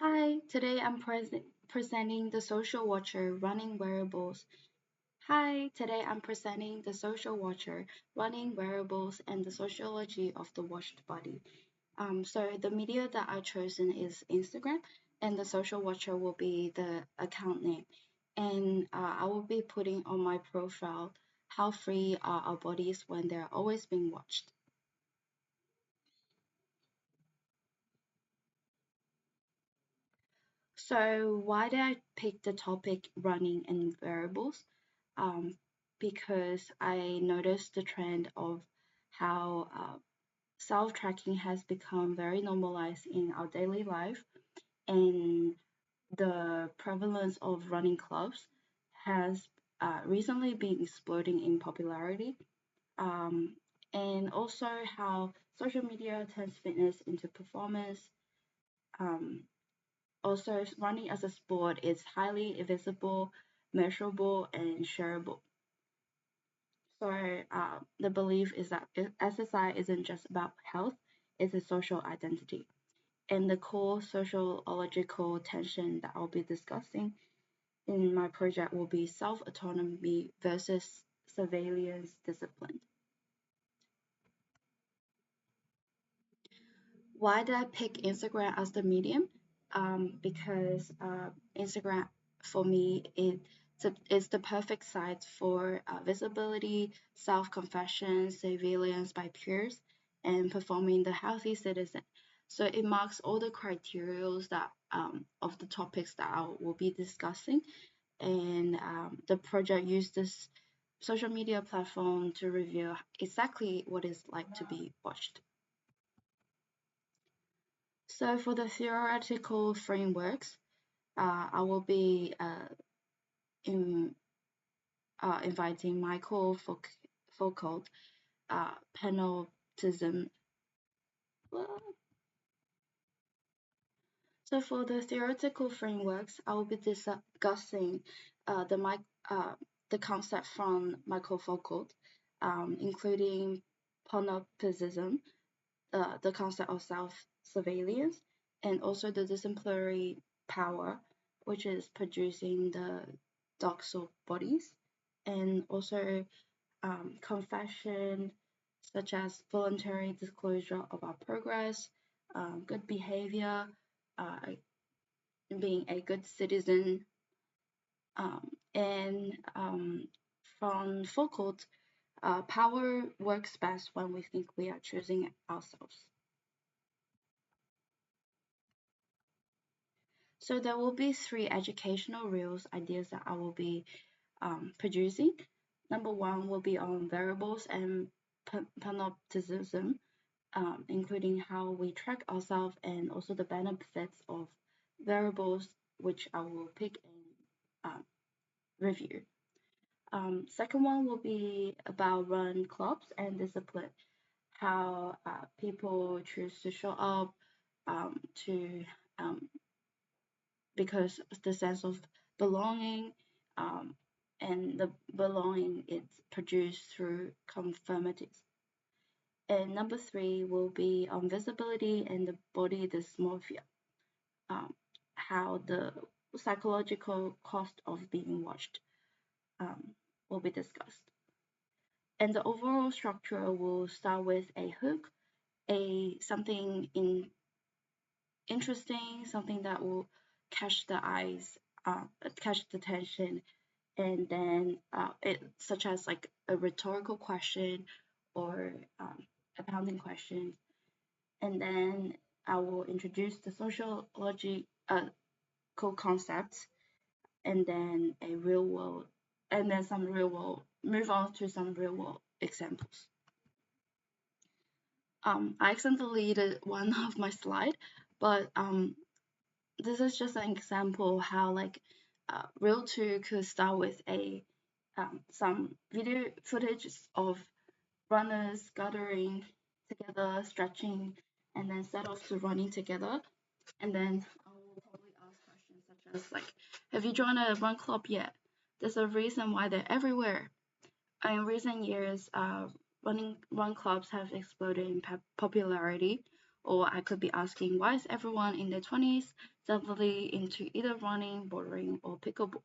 Hi, today I'm presenting the Social Watcher Running Wearables. Hi, today I'm presenting the Social Watcher Running Wearables and the Sociology of the Watched Body. So the media that I've chosen is Instagram, and the Social Watcher will be the account name. And I will be putting on my profile how free are our bodies when they're always being watched. So why did I pick the topic running and wearables? um, because I noticed the trend of how self-tracking has become very normalized in our daily life, and the prevalence of running clubs has recently been exploding in popularity. Um, and also how social media turns fitness into performance. Um, Also, running as a sport is highly visible, measurable, and shareable. So the belief is that exercise isn't just about health, it's a social identity. And the core sociological tension that I'll be discussing in my project will be self-autonomy versus surveillance discipline. Why did I pick Instagram as the medium? Because Instagram, for me, it's the perfect site for visibility, self-confession, surveillance by peers, and performing the healthy citizen. So it marks all the criterias that of the topics that I will be discussing, and the project used this social media platform to reveal exactly what it's like to be watched. So for the theoretical frameworks, I will be in, inviting Michael Foucault, panoptism. So for the theoretical frameworks, I will be discussing uh, the, mic- uh, the concept from Michael Foucault, including panoptism, the concept of self-surveillance, and also the exemplary power, which is producing the doxal bodies, and also confession, such as voluntary disclosure of our progress, good behavior, uh, being a good citizen, and from Foucault, power works best when we think we are choosing ourselves. So there will be three educational reels ideas that I will be producing. Number one will be on variables and panopticism, including how we track ourselves and also the benefits of variables, which I will pick and review. Second one will be about run clubs and discipline, how people choose to show up to um, because the sense of belonging, um, and the belonging is produced through conformities. And number three will be on visibility and the body dysmorphia, um, how the psychological cost of being watched um, will be discussed. And the overall structure will start with a hook, a something interesting, something that will catch the eyes, catch the attention, and then it such as like a rhetorical question or a pounding question, and then I will introduce the sociological concepts, and then a real world, and then some real world, move on to some real world examples. I accidentally deleted one of my slide, but this is just an example how like real 2 could start with a some video footage of runners gathering together, stretching, and then set off to running together. And then I will probably ask questions such as like, have you joined a run club yet? There's a reason why they're everywhere. In recent years, run clubs have exploded in popularity. Or I could be asking, why is everyone in their 20s suddenly into either running, bouldering, or pickleball?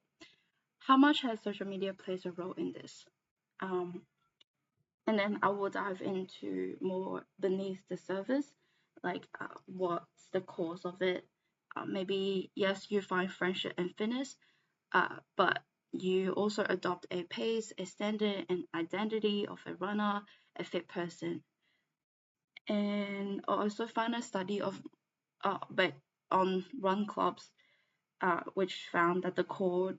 How much has social media plays a role in this? Um, and then I will dive into more beneath the surface, like what's the cause of it. Maybe, yes, you find friendship and fitness, but you also adopt a pace, a standard, and identity of a runner, a fit person. And I also find a study of but on run clubs, which found that the core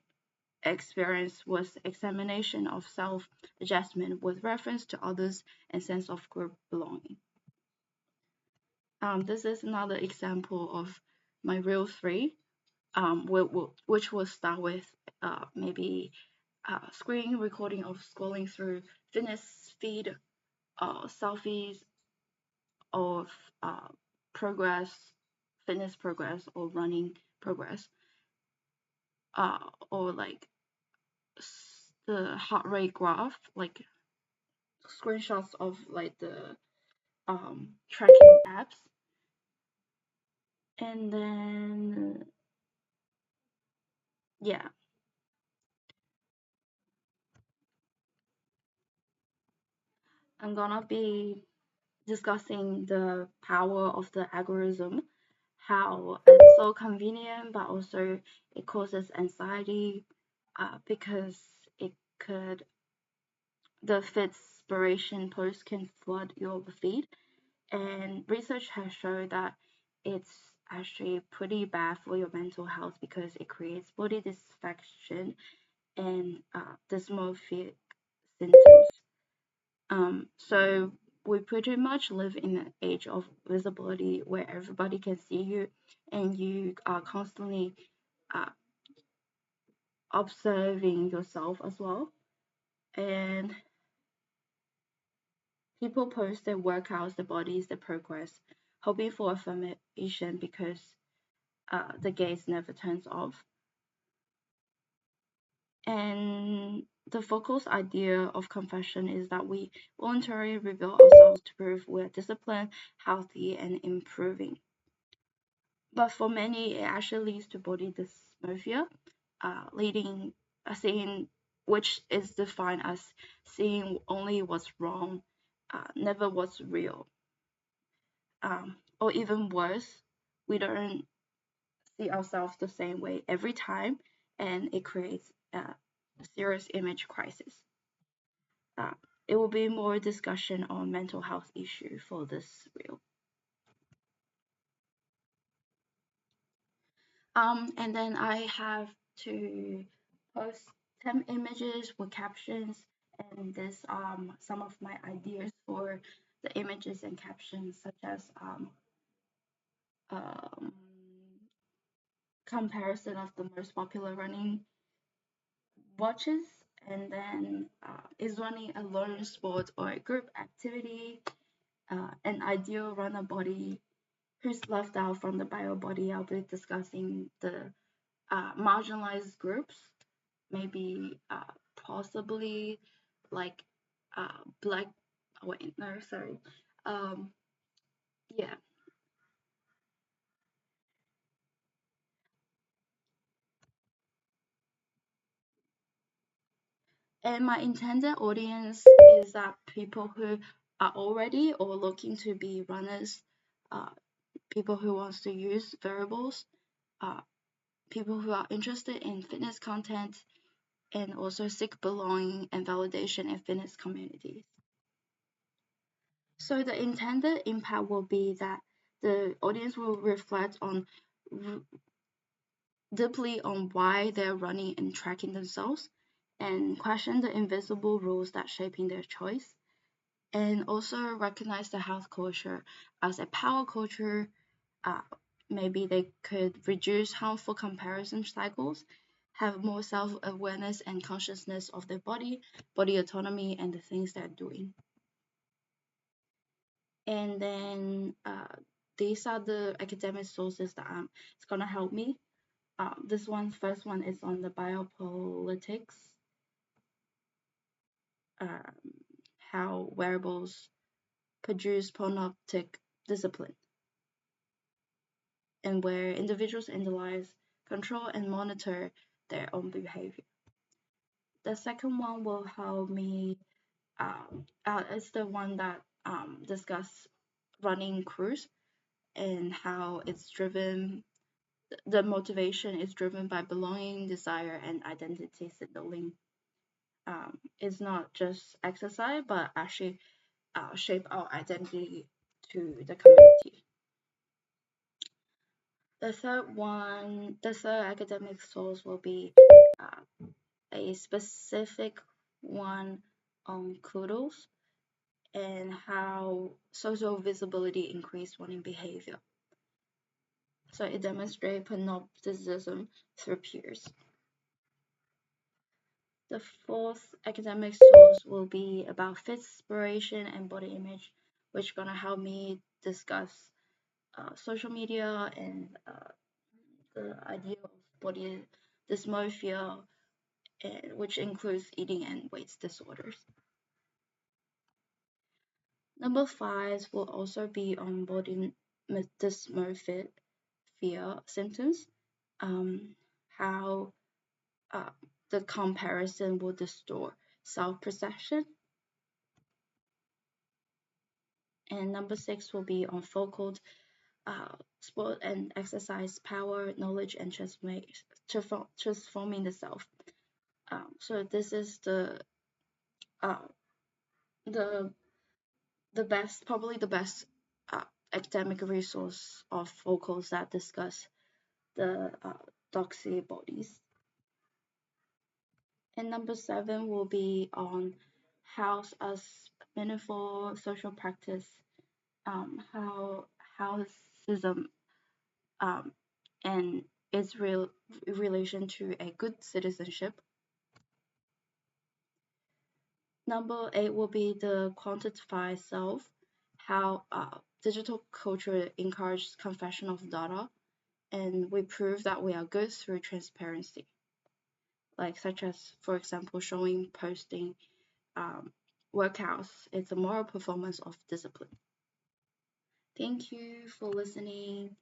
experience was examination of self adjustment with reference to others and sense of group belonging. This is another example of my real three, which will start with maybe screen recording of scrolling through fitness feed, selfies of uh, progress, fitness progress, or running progress, or like the heart rate graph, like screenshots of like the tracking apps, and then yeah, I'm gonna be discussing the power of the algorithm, how it's so convenient, but also it causes anxiety because it could the fitspiration post can flood your feed, and research has shown that it's actually pretty bad for your mental health because it creates body dissatisfaction and dysmorphic symptoms. So we pretty much live in an age of visibility where everybody can see you and you are constantly uh, observing yourself as well. And people post their workouts, their bodies, their progress, hoping for affirmation because the gaze never turns off. And the focus idea of confession is that we voluntarily reveal ourselves to prove we're disciplined, healthy, and improving. But for many, it actually leads to body dysmorphia, leading seeing which is defined as seeing only what's wrong, never what's real. Or even worse, we don't see ourselves the same way every time, and it creates a serious image crisis. Uh, it will be more discussion on mental health issue for this reel. And then I have to post 10 images with captions, and this some of my ideas for the images and captions, such as um, comparison of the most popular running watches, and then is running a learning sport or a group activity, an ideal runner body, who's left out from the bio body. I'll be discussing the marginalized groups, maybe possibly like black. Wait, no, sorry. Um, yeah, and my intended audience is that people who are already or looking to be runners, uh, people who wants to use variables, uh, people who are interested in fitness content, and also seek belonging and validation in fitness communities. So the intended impact will be that the audience will reflect on deeply on why they're running and tracking themselves, and question the invisible rules that shaping their choice, and also recognize the health culture as a power culture. uh, Maybe they could reduce harmful comparison cycles, have more self-awareness and consciousness of their body autonomy, and the things they're doing. And then these are the academic sources that it's gonna help me. This one, first one is on the biopolitics, um, how wearables produce panoptic discipline. and where individuals analyze, control, and monitor their own behavior. The second one will help me, it's the one that discuss running crews and how it's driven, the motivation is driven by belonging, desire, and identity signaling. It's not just exercise, but actually shape our identity to the community. The third academic source will be a specific one on kudos and how social visibility increase running behavior. So it demonstrates panopticism through peers. The fourth academic source will be about fitspiration and body image, which is gonna help me discuss social media and the idea of body dysmorphia, which includes eating and weight disorders. Number five will also be on body dysmorphia symptoms, how uh, the comparison will distort self-perception. And number six will be on focal sport and exercise power, knowledge, and transforming the self. So this is uh, the best, probably the best academic resource of focals that discuss the doxy bodies. And number seven will be on house as meaningful social practice, how houseism and its relation to a good citizenship. Number eight will be the quantified self, how digital culture encourages confession of data, and we prove that we are good through transparency, like such as, for example, showing posting workouts. It's a moral performance of discipline. Thank you for listening.